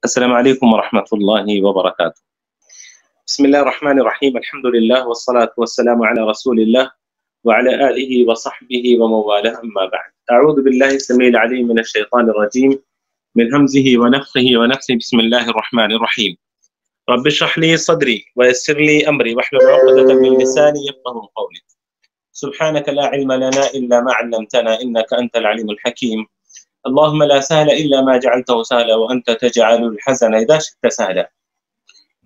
السلام عليكم ورحمة الله وبركاته. بسم الله الرحمن الرحيم، الحمد لله والصلاة والسلام على رسول الله وعلى آله وصحبه ومن والاه، أما بعد. أعوذ بالله السميع العليم من الشيطان الرجيم من همزه ونفخه ونفثه. بسم الله الرحمن الرحيم. رب اشرح لي صدري ويسر لي أمري واحلل عقدة من لساني يفقهوا قولي. سبحانك لا علم لنا إلا ما علمتنا إنك أنت العليم الحكيم. اللهم لا سهل إلا ما جعلته سهلا وأنت تجعل الحزن إذا شئت سهلا.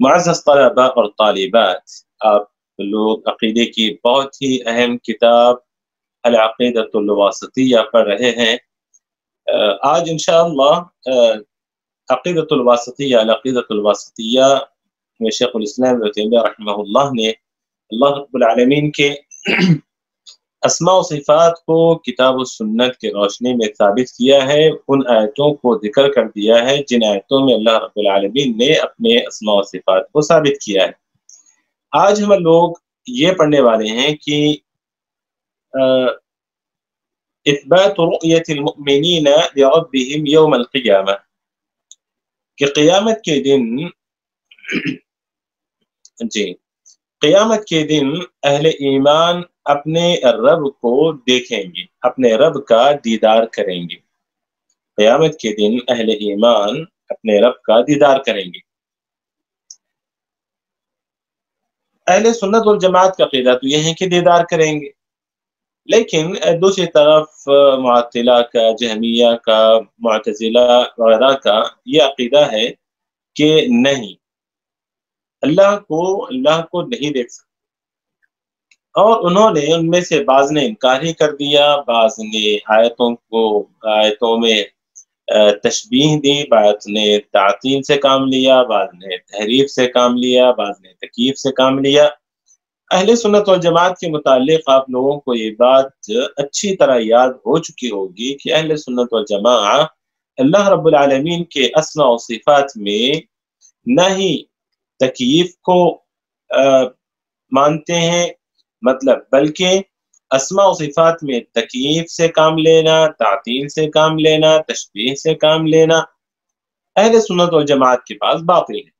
معزز طلبہ اور طالبات، آپ لوگ عقیدے کی بہت ہی اہم کتاب العقیدۃ الواسطیہ پڑھ رہے ہیں۔ آج انشاءاللہ عقیدۃ الواسطیہ میں شیخ الاسلام ابن تیمیہ رحمہ اللہ نے اللہ رب العالمین کے اسماء و صفات کو کتاب و سنت کے روشنی میں ثابت کیا ہے، ان آیتوں کو ذکر کر دیا ہے جن آیتوں میں اللہ رب العالمین نے اپنے اسماء و صفات کو ثابت کیا ہے۔ آج ہم لوگ یہ پڑھنے والے ہیں کہ اثبات رؤیت المؤمنین لربہم یوم القیامہ، کہ قیامت کے دن اہل ایمان اپنے رب کو دیکھیں گے، اپنے رب کا دیدار کریں گے۔ قیامت کے دن اہل ایمان اپنے رب کا دیدار کریں گے۔ اہل سنت والجماعت کا عقیدہ تو یہ ہے کہ دیدار کریں گے، لیکن دوسری طرف معطلہ کا، جہمیہ کا، معتزلہ وغیرہ کا یہ عقیدہ ہے کہ نہیں، اللہ کو نہیں دیکھ سکتے، اور انہوں نے ان میں سے بعض نے انکار ہی کر دیا، بعض نے آیتوں میں تشبیہ دی، بعض نے تعطیل سے کام لیا، بعض نے تحریف سے کام لیا، بعض نے تکییف سے کام لیا۔ اہل سنت والجماعت کے متعلق آپ لوگوں کو یہ بات اچھی طرح یاد ہو چکی ہوگی کہ اہل سنت والجماعت اللہ رب العالمین کے اسماء و صفات میں نہ ہی تکییف کو مانتے ہیں، بلکہ اسماء و صفات میں تکییف سے کام لینا، تعطیل سے کام لینا، تشبیہ سے کام لینا اہل سنت والجماعت کے پاس باطل ہے۔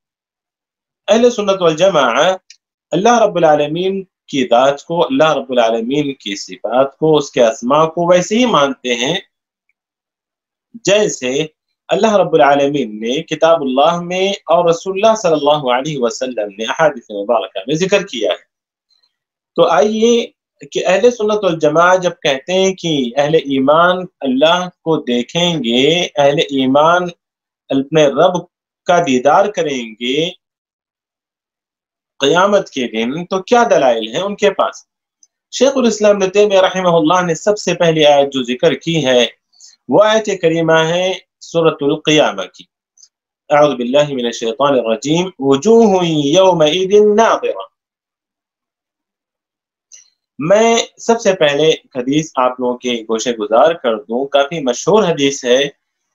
اہل سنت والجماعت اللہ رب العالمین کی ذات کو، اللہ رب العالمین کی صفات کو، اس کے اسماء کو ویسے ہی مانتے ہیں جیسے اللہ رب العالمین نے کتاب اللہ میں اور رسول اللہ صلی اللہ علیہ وسلم نے احادیث مبارکہ میں ذکر کیا ہے۔ تو آئیے کہ اہل سنت والجماعت جب کہتے ہیں کہ اہل ایمان اللہ کو دیکھیں گے، اہل ایمان اپنے رب کا دیدار کریں گے قیامت کے دن، تو کیا دلائل ہیں ان کے پاس؟ شیخ الاسلام ابن تیمیہ رحمہ اللہ نے سب سے پہلی آیت جو ذکر کی ہے وہ آیت کریمہ ہے سورۃ القیامہ کی۔ اعوذ باللہ من الشیطان الرجیم، وجوہ یومئذ ناظرہ۔ میں سب سے پہلے حدیث آپ لوگوں کے گوشے گزار کر دوں، کافی مشہور حدیث ہے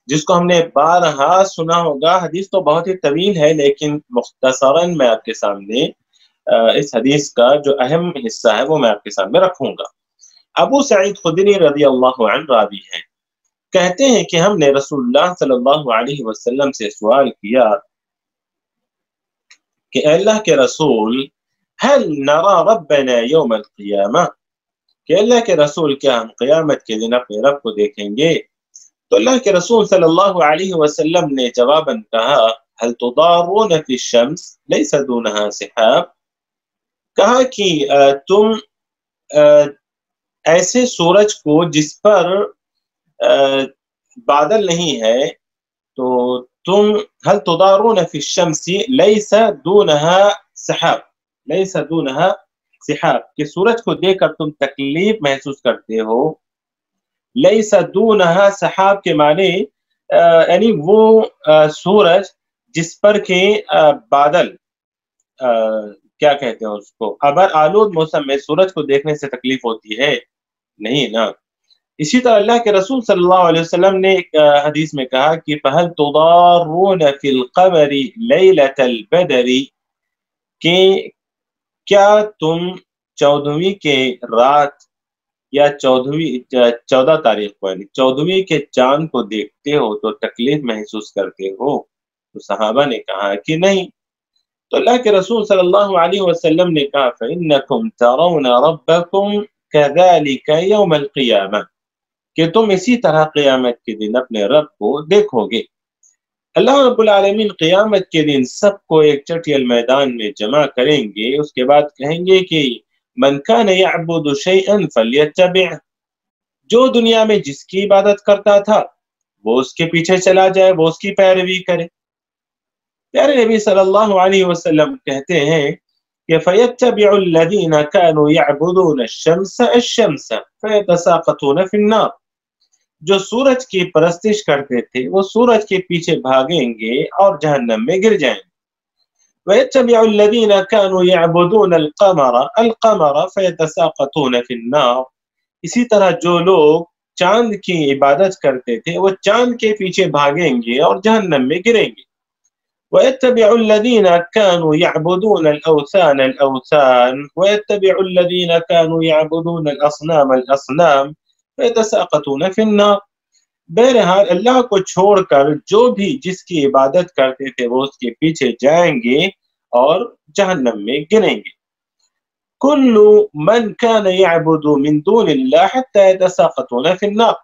جس کو ہم نے بارہا سنا ہوگا۔ حدیث تو بہت ہی طویل ہے، لیکن مختصراً میں آپ کے سامنے اس حدیث کا جو اہم حصہ ہے وہ میں آپ کے سامنے رکھوں گا۔ ابو سعید خدری رضی اللہ عنہ راوی ہیں، کہتے ہیں کہ ہم نے رسول اللہ صلی اللہ علیہ وسلم سے سوال کیا کہ اے اللہ کے رسول، هل نرى ربنا يوم القیامہ، کہ اللہ کے رسول کیا ہم قیامت کے دن اپنے رب کو دیکھیں گے؟ تو اللہ کے رسول صلی اللہ علیہ وسلم نے جواباً کہا هل تضارون في الشمس ليس دونها سحاب، کہا کہ تم ایسے سورج کو جس پر بادل نہیں ہے، تو تم هل تضارون في الشمس ليس دونها سحاب، ليس دونها سحاب، کہ سورج کو دیکھ کر تم تکلیف محسوس کرتے ہو۔ لیس دونها سحاب کے معنی یعنی وہ سورج جس پر کہ بادل کیا کہتے ہیں اس کو، ابر آلود موسم میں سورج کو دیکھنے سے تکلیف ہوتی ہے؟ نہیں نا۔ اسی طرح اللہ کے رسول صلی اللہ علیہ وسلم نے ایک حدیث میں کہا کہ فَهَلْ تُضَارُونَ فِي الْقَمَرِ لَيْلَةَ الْبَدْرِ، کہ کیا تم 14ویں کے رات یا 14 تاریخ کو، یعنی 14ویں کے چاند کو دیکھتے ہو تو تکلیف محسوس کرتے ہو؟ تو صحابہ نے کہا کہ نہیں. تو اللہ کے رسول صلی اللہ علیہ وسلم نے کہا فَإِنَّكُمْ تَرَوْنَ رَبَّكُمْ كَذَلِكَ يَوْمَ الْقِيَامَةِ، کہ تم اسی طرح قیامت کے دن اپنے رب کو دیکھو گے. اللہ رب العالمین قیامت کے دن سب کو ایک چٹیل میدان میں جمع کریں گے. اس کے بعد کہیں گے کہ من کان یعبد شیئا فلیتبع، جو دنیا میں جس کی عبادت کرتا تھا وہ اس کے پیچھے چلا جائے، وہ اس کی پیروی کرے. پیارے نبی صلی اللہ علیہ وسلم کہتے ہیں کہ فَيَتَّبِعُ الَّذِينَ كَانُوا يَعْبُدُونَ الشَّمْسَ الشَّمْسَ فَيَتَسَاقَطُونَ فِي النَّارِ، جو سورج کی پرستش کرتے تھے وہ سورج کے پیچھے بھاگیں گے اور جہنم میں گر جائیں گے. وَيَتَّبِعُ الَّذِينَ كَانُوا يَعْبُدُونَ الْقَمَرَ فَيَتَسَاقَطُونَ فِي النَّارِ، اسی طرح جو لوگ چاند کی عبادت کرتے تھے وہ چاند کے پیچھے بھاگیں گے اور جہنم میں گریں گے. وَيَتَّبِعُ الَّذِينَ كَانُوا يَعْبُدُونَ الْأَوْثَانَ وَيَتَّبِعُ الَّذِينَ كَانُوا يَعْبُدُونَ الْأَصْنَامَ فَيَتَسَاقَطُونَ فِي النَّارِ. بہرحال اللہ کو چھوڑ کر جو بھی جس کی عبادت کرتے تھے وہ اس کے پیچھے جائیں گے اور جہنم میں گریں گے. كل من كان يعبد من دون الله حتى يتساقطون في النار.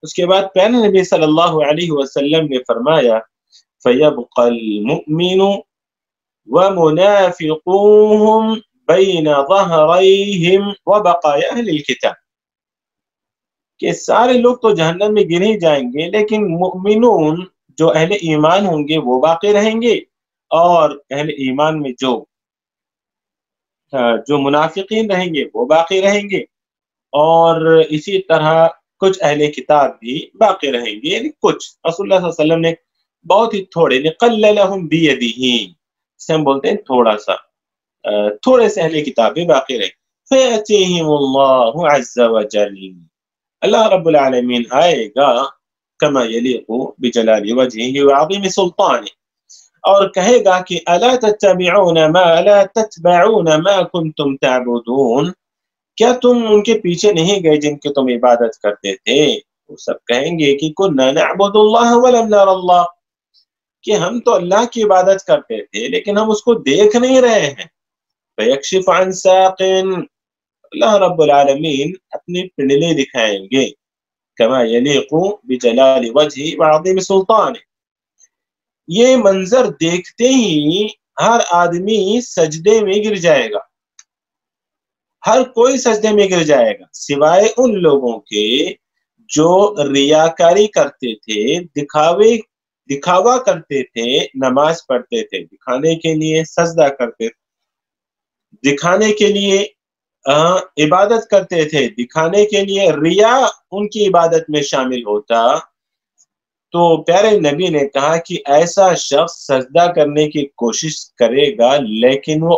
اس کے بعد پیارے نبی صلی اللہ علیہ وسلم نے فرمایا فَيَبْقَى الْمُؤْمِنُ وَمُنَافِقُوهُمْ بَيْنَ ظَهْرَيْهِمْ وَبَقَايَ أَهْلِ الْكِتَابِ، کہ سارے لوگ تو جہنم میں گر ہی جائیں گے لیکن مؤمنون جو اہل ایمان ہوں گے وہ باقی رہیں گے، اور اہل ایمان میں جو منافقین رہیں گے وہ باقی رہیں گے، اور اسی طرح کچھ اہل کتاب بھی باقی رہیں گے. یعنی کچھ رسول اللہ صلی اللہ علیہ وسلم نے بہت ہی تھوڑے لِقَلَّلَهُمْ بِيَدِهِ، سے ہم بولتے ہیں تھوڑا سا، تھوڑے سے اہل کتاب بھی باقی رہیں. فَيَأْتِيهِمُ اللَّهُ عَزَّ وَجَلَّ، اللہ رب العالمین آئے گا كَمَا يَلِيقُ بِجَلَالِ وَجْهِهِ وَعَظِيمِ سُلْطَانِهِ، اور کہے گا کہ الا تتبعون ما لا تتبعون ما کنتم تعبدون، کیا تم ان کے پیچھے نہیں گئے جن کی تم عبادت کرتے تھے؟ وہ سب کہیں گے کہ كنا نعبد اللہ ولم نر اللہ، کہ ہم تو اللہ کی عبادت کرتے تھے لیکن ہم اس کو دیکھ نہیں رہے ہیں. فیکشف عن ساق، اللہ رب العالمین اپنی پنڈلی دکھائیں گے كما يليق بجلال وجهه وعظيم سلطانه. یہ منظر دیکھتے ہی ہر آدمی سجدے میں گر جائے گا، ہر کوئی سجدے میں گر جائے گا سوائے ان لوگوں کے جو ریاکاری کرتے تھے، دکھاوا کرتے تھے، نماز پڑھتے تھے دکھانے کے لیے، سجدہ کرتے تھے دکھانے کے لیے، عبادت کرتے تھے دکھانے کے لیے، ریا ان کی عبادت میں شامل ہوتا. تو پیارے نبی نے کہا کہ ایسا شخص سجدہ کرنے کی کوشش کرے گا لیکن وہ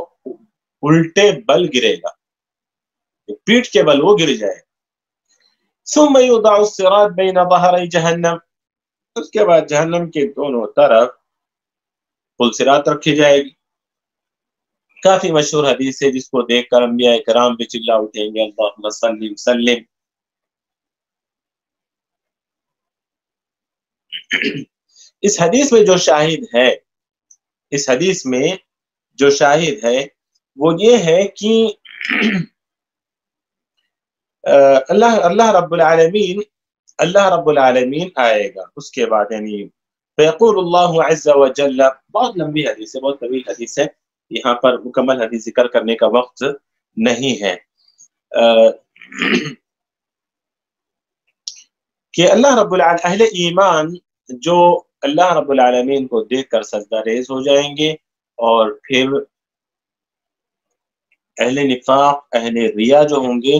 الٹے بل گرے گا، پیٹھ کے بل وہ گر جائے. ثم يوضع الصراط بين ظهري جہنم، اس کے بعد جہنم کے دونوں طرف پل صراط رکھی جائے گی. کافی مشہور حدیث ہے جس کو دیکھ کر انبیاء کرام بھی چلا اٹھیں گے اللہم صلی وسلم. اس حدیث میں جو شاہد ہے وہ یہ ہے کہ اللہ رب العالمین آئے گا. اس کے بعد یعنی فیقول اللہ عز وجل، بہت لمبی حدیث ہے، بہت طویل حدیث ہے، یہاں پر مکمل حدیث ذکر کرنے کا وقت نہیں ہے. کہ اللہ رب العالمین اہل ایمان جو اللہ رب العالمین کو دیکھ کر سجدہ ریز ہو جائیں گے، اور پھر اہل نفاق، اہل ریا جو ہوں گے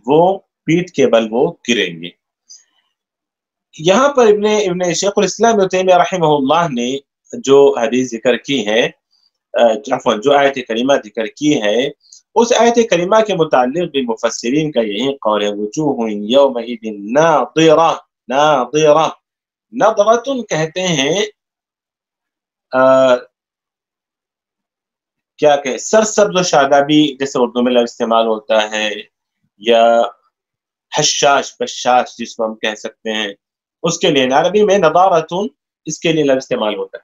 وہ پیٹھ کے بل وہ گریں گے. یہاں پر ابن شیخ الاسلام ابن تیمیہ رحمہ اللہ نے جو حدیث ذکر کی ہے، جو آیت کریمہ ذکر کی ہے، اس آیت کریمہ کے متعلق بھی مفسرین کا یہی قول ہے وجوہ یومئذ ناظرہ. نظرۃ کہتے ہیں کیا کہ سرسبز و شادابی، جیسے اردو میں لفظ استعمال ہوتا ہے، یا حشاش بشاش جس کو ہم کہہ سکتے ہیں، اس کے لیے عربی میں نضارۃ اس کے لیے لفظ استعمال ہوتا ہے.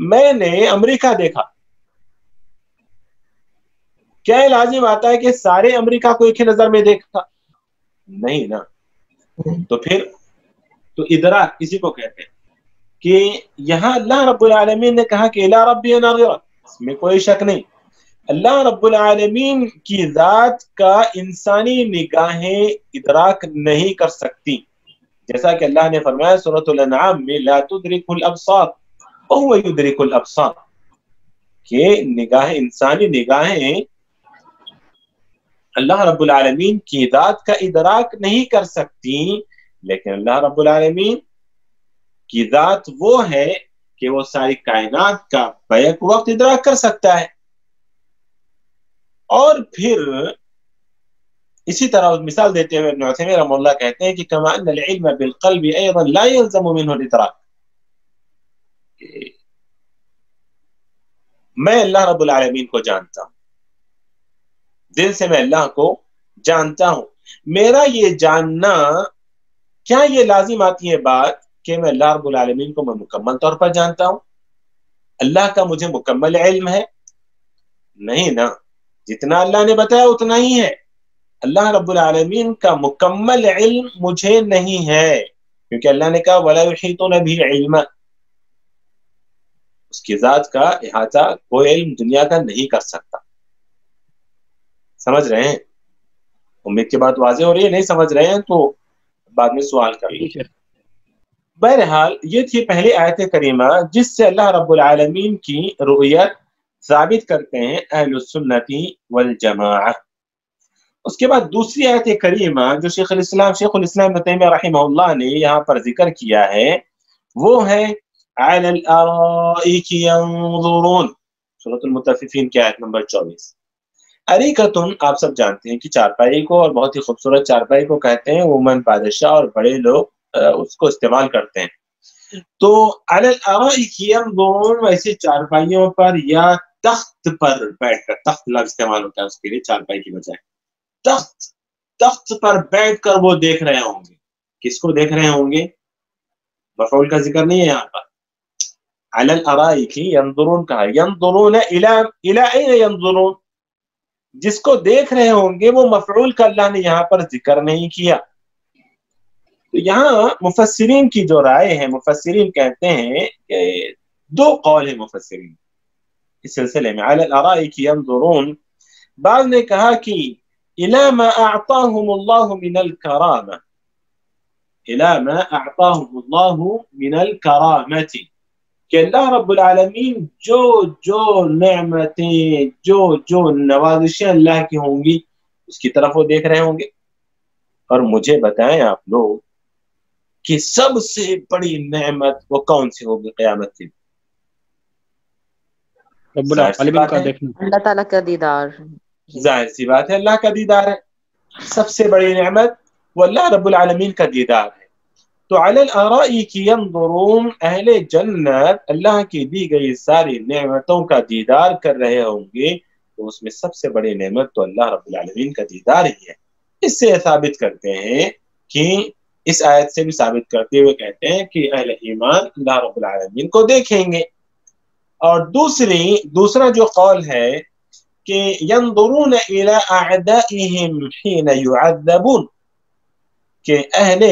میں نے امریکہ دیکھا، کیا لازم آتا ہے کہ سارے امریکہ کو ایک ہی نظر میں دیکھا؟ نہیں نا. تو پھر تو ادراک کسی کو کہتے ہیں کہ یہاں اللہ رب العالمین نے کہا کہ الی ربی ناظرہ، اس میں کوئی شک نہیں. اللہ رب العالمین کی ذات کا انسانی نگاہیں ادراک نہیں کر سکتی، جیسا کہ اللہ نے فرمایا سورۃ الانعام میں لا تدرک الابصار وهو يدرك الابصار، کہ نگاہیں، انسانی نگاہیں اللہ رب العالمین کی ذات کا ادراک نہیں کر سکتی، لیکن اللہ رب العالمین کی ذات وہ ہے کہ وہ ساری کائنات کا بیک وقت ادراک کر سکتا ہے. اور پھر اسی طرح مثال دیتے ہوئے ابن عثیمین رحمہ اللہ کہتے ہیں کہ کما ان العلم بالقلب ایضا لا يلزم منه الادراک، میں اللہ رب العالمین کو جانتا ہوں، دل سے میں اللہ کو جانتا ہوں، میرا یہ جاننا کیا یہ لازم آتی ہے بات کہ میں اللہ رب العالمین کو میں مکمل طور پر جانتا ہوں؟ اللہ کا مجھے مکمل علم ہے؟ نہیں نا، جتنا اللہ نے بتایا اتنا ہی ہے. اللہ رب العالمین کا مکمل علم مجھے نہیں ہے، کیونکہ اللہ نے کہا وَلَا يُحِيطُونَ بِهِ عِلْمًا، اس کی ذات کا احاطہ کوئی علم دنیا کا نہیں کر سکتا. سمجھ رہے ہیں؟ امید کی بات واضح ہو رہی ہے؟ نہیں سمجھ رہے ہیں تو بعد میں سوال کر لیجیے. بہرحال یہ تھی پہلی آیت کریمہ جس سے اللہ رب العالمین کی رؤیت ثابت کرتے ہیں اہل السنت والجماعہ. اس کے بعد دوسری آیت کریمہ جو شیخ الاسلام ابن تیمیہ رحمہ اللہ نے یہاں پر ذکر کیا ہے وہ ہے علی الارائک ینظرون، سورۃ المطففین کی آیت نمبر 24. اریکتن آپ سب جانتے ہیں کہ چارپائی کو، اور بہت ہی خوبصورت چارپائی کو کہتے ہیں، عموماً بادشاہ اور بڑے لوگ اس کو استعمال کرتے ہیں. تو علی الارائک ینظرون، ویسے چارپائیوں پر یا تخت پر بیٹھ کر، تخت لفظ استعمال ہوتا ہے اس کے لیے چارپائی کی بجائے، تخت پر بیٹھ کر وہ دیکھ رہے ہوں گے. کس کو دیکھ رہے ہوں گے؟ مفعول کا ذکر نہیں ہے یہاں پر. علی الارائک ینظرون کہا، ینظرون الی این ینظرون، جس کو دیکھ رہے ہوں گے وہ مفعول کا اللہ نے یہاں پر ذکر نہیں کیا. تو یہاں مفسرین کی جو رائے ہے، مفسرین کہتے ہیں کہ دو قول ہیں مفسرین اس سلسلے میں. علی الارائک ینظرون، بعض نے کہا کہ الی ما اعطاہم اللہ من الکرامہ، الی ما اعطاہم اللہ من الکرامۃ، کہ اللہ رب العالمین جو نعمتیں، جو نوازشیں اللہ کی ہوں گی اس کی طرف وہ دیکھ رہے ہوں گے. اور مجھے بتائیں آپ لوگ کہ سب سے بڑی نعمت وہ کون سی ہوگی قیامت کی؟ رب العالمین کا دیکھنا، اللہ تعالیٰ کا دیدار. ظاہر سی بات ہے اللہ کا دیدار ہے. سب سے بڑی نعمت وہ اللہ رب العالمین کا دیدار ہے. تو علی الارائک ینظرون، اہل جنت اللہ کی دی گئی ساری نعمتوں کا دیدار کر رہے ہوں گے، تو اس میں سب سے بڑی نعمت تو اللہ رب العالمین کا دیدار ہی ہے. اس سے ثابت کرتے ہیں کہ اس آیت سے بھی ثابت کرتے ہوئے کہتے ہیں کہ اہل ایمان اللہ رب العالمین کو دیکھیں گے. اور دوسرا جو قول ہے کہ ینظرون الی اعدائهم حین یعذبون، کہ اہل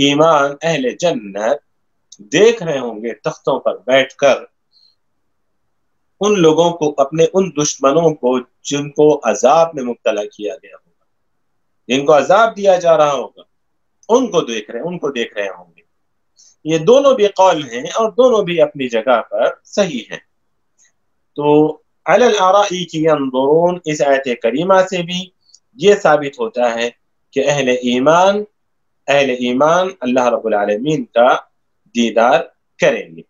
ایمان، اہل جنت دیکھ رہے ہوں گے تختوں پر بیٹھ کر ان لوگوں کو، اپنے ان دشمنوں کو جن کو عذاب میں مبتلا کیا گیا ہوگا، جن کو عذاب دیا جا رہا ہوگا، ان کو دیکھ رہے ہوں گے. یہ دونوں بھی قول ہیں اور دونوں بھی اپنی جگہ پر صحیح ہیں. تو علی الارائک ینظرون اس آیت کریمہ سے بھی یہ ثابت ہوتا ہے کہ اہل ایمان اللہ رب العالمین کا دیدار کریں گے.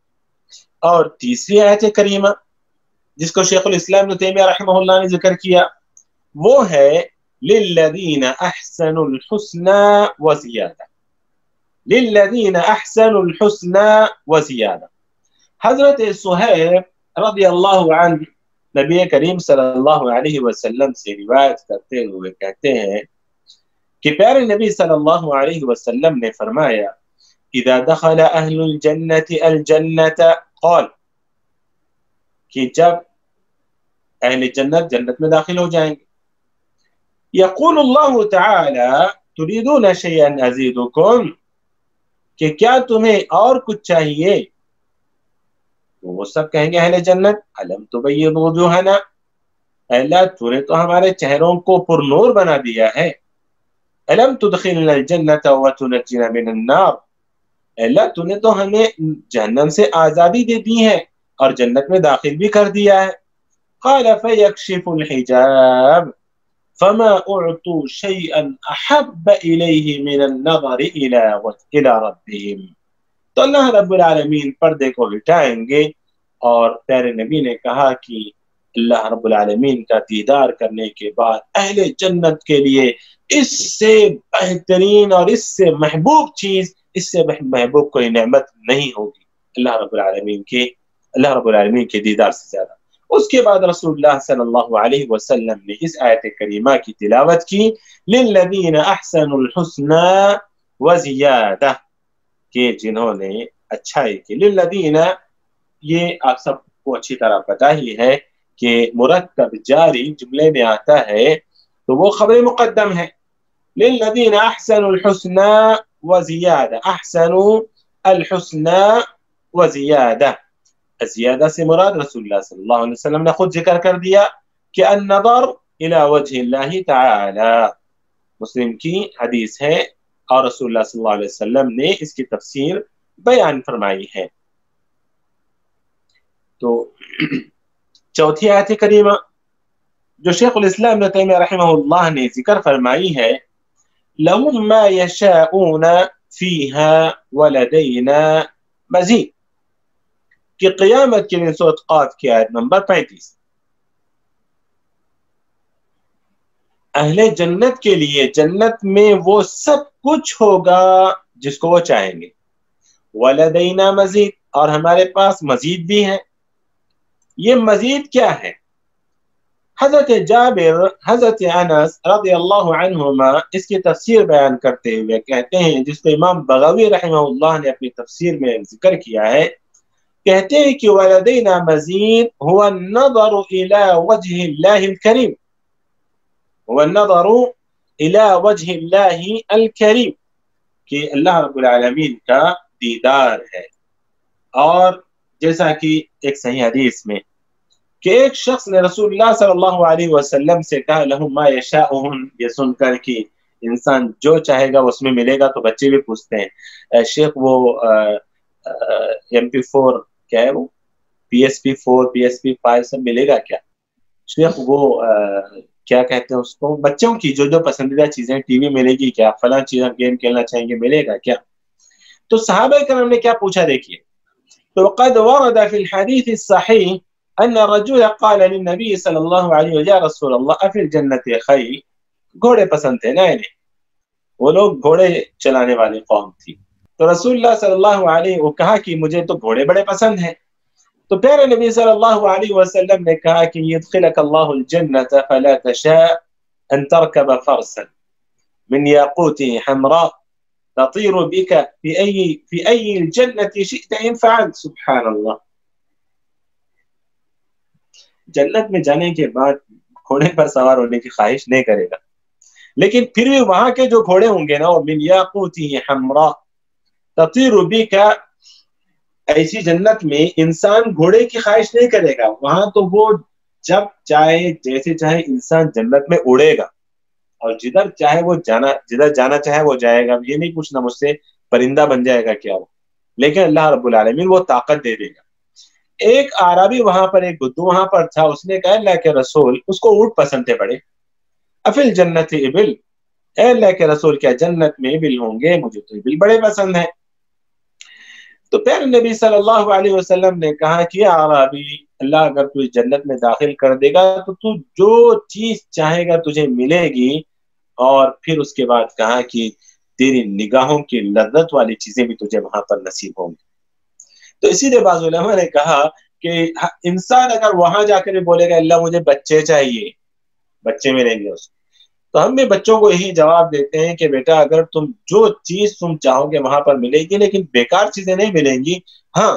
اور تیسری آیت کریمہ جس کو شیخ الاسلام ابن تیمیہ رحمہ اللہ نے ذکر کیا وہ ہے للذین احسنوا الحسنى وزیادہ، للذین احسنوا الحسنى وزیادہ. حضرت صہیب رضی اللہ عنہ نبی کریم صلی اللہ علیہ وسلم سے روایت کرتے ہوئے کہتے ہیں کہ پیارے نبی صلی اللہ علیہ وسلم نے فرمایا اذا دخل اہل الجنة الجنة قال، کہ جب اہل جنت جنت میں داخل ہو جائیں گے. یقول اللہ تعالی تريدون شيئا ازيدكم، کہ کیا تمہیں اور کچھ چاہیے؟ تو وہ سب کہیں گے اہل جنت الم تبيض وجوهنا، اللہ تو نے تو ہمارے چہروں کو پر نور بنا دیا ہے. الم تدخلنا الجنة وتنجنا من النار، اللہ تو نے تو ہمیں جہنم سے آزادی دے دی ہے اور جنت میں داخل بھی کر دیا ہے. قال فيكشف الحجاب فما اعطوا شيئا احب اليه من النظر الى ربهم. تو اللہ رب العالمین پردے کو ہٹائیں گے اور پیارے نبی نے کہا کہ اللہ رب العالمین کا دیدار کرنے کے بعد اہل جنت کے لیے اس سے بہترین اور اس سے محبوب چیز، اس سے محبوب کوئی نعمت نہیں ہوگی اللہ رب العالمین کے دیدار سے زیادہ. اس کے بعد رسول اللہ صلی اللہ علیہ وسلم نے اس آیت کریمہ کی تلاوت کی للذین احسنوا الحسنى وزیادہ، کہ جنہوں نے اچھائی کی. للذین، یہ آپ سب کو اچھی طرح پتہ ہی ہے کہ مرکب جاری جملے میں آتا ہے تو وہ خبر مقدم ہے. للذین احسنوا الحسنى وزیادہ، احسنوا الحسنى وزیادہ، زیادہ سے مراد رسول اللہ صلی اللہ علیہ وسلم نے خود ذکر کر دیا کہ النظر الى وجہ اللہ تعالی، مسلم کی حدیث ہے اور رسول اللہ صلی اللہ علیہ وسلم نے اس کی تفسیر بیان فرمائی ہے. تو چوتھی آیت کریمہ جو شیخ الاسلام ابن تیمیہ رحمہ اللہ نے ذکر فرمائی ہے لَهُمْ مَا يَشَاءُونَ فِيهَا وَلَدَيْنَا مَزِيدٌ، کہ قیامت کے دن سورۃ قاف کی آیت نمبر 35، اہل جنت کے لیے جنت میں وہ سب کچھ ہوگا جس کو وہ چاہیں گے. وَلَدَيْنَا مَزِيدٌ، اور ہمارے پاس مزید بھی ہے. یہ مزید کیا ہے؟ حضرت جابر، حضرت انس رضی اللہ عنہما اس کی تفسیر بیان کرتے ہوئے کہتے ہیں، جس کو امام بغوی رحمہ اللہ نے اپنی تفسیر میں ذکر کیا ہے، کہتے ہیں کہ وَلَدَيْنَا مَزِيدٌ هُوَ النَّظَرُ إِلَى وَجْهِ اللَّهِ الْكَرِيمِ، هُوَ النَّظَرُ إِلَى وَجْهِ اللَّهِ الْكَرِيمِ، کہ اللہ رب العالمین کا دیدار ہے. اور جیسا کہ ایک صحیح حدیث میں کہ ایک شخص نے رسول اللہ صلی اللہ علیہ وسلم سے کہا لَهُمْ مَا يَشَاءُونَ، یہ سن کر کہ انسان جو چاہے گا اس میں ملے گا، تو بچے بھی پوچھتے ہیں شیخ وہ MP4 کیا ہے، وہ PSP4 PSP5 سب ملے گا کیا؟ شیخ وہ کیا کہتے ہیں اس کو، بچوں کی جو جو پسندیدہ چیزیں ٹی وی ملے گی کیا، فلاں چیزیں گیم کھیلنا چاہیں گے ملے گا کیا؟ تو صحابہ کرام نے کیا پوچھا دیکھیے، تو قد ورد فی الحدیث الصحیح ان الرجل قال للنبی صلی اللہ علیہ وسلم یا رسول اللہ افی الجنت خیر، گھوڑے پسند تھے نا انہیں، وہ لوگ گھوڑے چلانے والی قوم تھی. تو رسول اللہ صلی اللہ علیہ وہ کہا کہ مجھے تو گھوڑے بڑے پسند ہیں. تو پیارے نبی صلی اللہ علیہ وسلم نے کہا کہ يدخلك الله الجنة فلا تشاء ان تركب فرسا من ياقوت حمراء تطير بك في اي الجنة شئت ان فعلت. سبحان اللہ، جنت میں جانے کے بعد گھوڑے پر سوار ہونے کی خواہش نہیں کرے گا، لیکن پھر بھی وہاں کے جو گھوڑے ہوں گے نا وہ من یاقوت حمراء تطیر بک، ایسی جنت میں انسان گھوڑے کی خواہش نہیں کرے گا. وہاں تو وہ جب چاہے جیسے چاہے انسان جنت میں اڑے گا اور جدھر چاہے وہ جدھر جانا چاہے وہ جائے گا. یہ نہیں پوچھنا مجھ سے پرندہ بن جائے گا کیا وہ، لیکن اللہ رب العالمین وہ طاقت دے دے گا. ایک عربی وہاں پر، ایک بدو وہاں پر تھا، اس نے کہا اللہ کے رسول، اس کو اونٹ پسند تھے بڑے، افل جنت ابل، اے اللہ کے رسول کیا جنت میں ابل ہوں گے؟ مجھے تو ابل بڑے پسند ہیں. تو پھر نبی صلی اللہ علیہ وسلم نے کہا کہ عربی، اللہ اگر تجھے جنت میں داخل کر دے گا تو تو جو چیز چاہے گا تجھے ملے گی. اور پھر اس کے بعد کہا کہ تیری نگاہوں کی لذت والی چیزیں بھی تجھے وہاں پر نصیب ہوں گی. تو اسی لیے بعض علماء نے کہا کہ انسان اگر وہاں جا کر بولے گا اللہ مجھے بچے چاہیے، بچے ملیں گے اس کو، تو ہم بھی بچوں کو یہی جواب دیتے ہیں کہ بیٹا اگر تم جو چیز تم چاہو گے وہاں پر ملے گی، لیکن بیکار چیزیں نہیں ملیں گی. ہاں